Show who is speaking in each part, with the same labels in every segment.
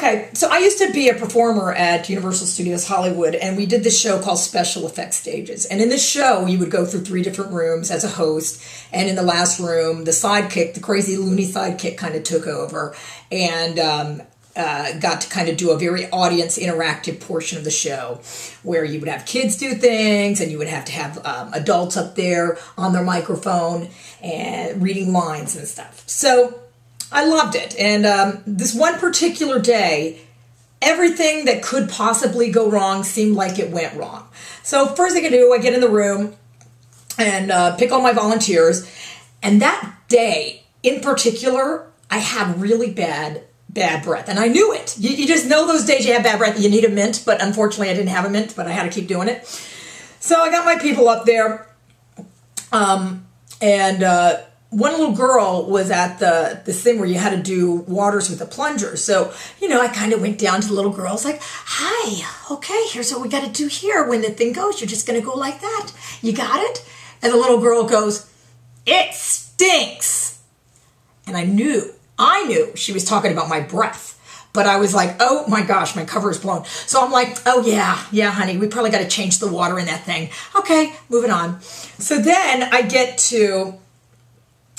Speaker 1: Okay, so I used to be a performer at Universal Studios Hollywood, and we did this show called Special Effects Stages. And in this show, you would go through 3 different rooms as a host, and in the last room, the sidekick, the crazy loony sidekick, kind of took over and got to kind of do a very audience interactive portion of the show, where you would have kids do things, and you would have to have adults up there on their microphone and reading lines and stuff. So I loved it. And this one particular day, everything that could possibly go wrong seemed like it went wrong. So first thing I do, I get in the room and pick all my volunteers. And that day in particular, I had really bad breath. And I knew it. You just know those days you have bad breath. You need a mint, but unfortunately I didn't have a mint, but I had to keep doing it. So I got my people up there. One little girl was at this thing where you had to do waters with a plunger. So, I kind of went down to the little girl. I was like, hi, okay, here's what we got to do here. When the thing goes, you're just going to go like that. You got it? And the little girl goes, it stinks. And I knew she was talking about my breath. But I was like, oh my gosh, my cover is blown. So I'm like, oh yeah, honey, we probably got to change the water in that thing. Okay, moving on. So then I get to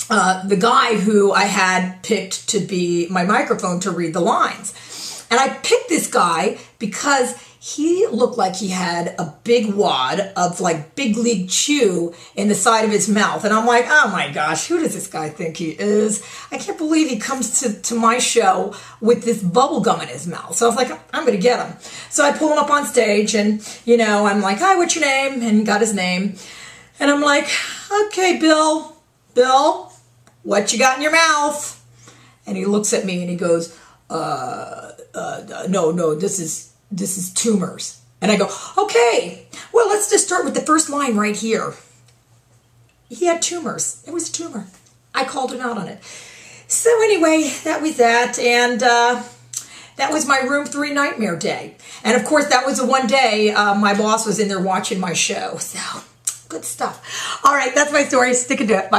Speaker 1: the guy who I had picked to be my microphone to read the lines. And I picked this guy because he looked like he had a big wad of like big league chew in the side of his mouth. And I'm like, oh my gosh, who does this guy think he is? I can't believe he comes to my show with this bubble gum in his mouth. So I was like, I'm going to get him. So I pull him up on stage and, I'm like, hi, what's your name? And got his name. And I'm like, okay, Bill, what you got in your mouth? And he looks at me and he goes, no, this is tumors. And I go, okay, well, let's just start with the first line right here. He had tumors. It was a tumor. I called him out on it. So anyway, that was that. And that was my room 3 nightmare day. And of course, that was the one day my boss was in there watching my show. So good stuff. All right, that's my story. Sticking to it. Bye-bye.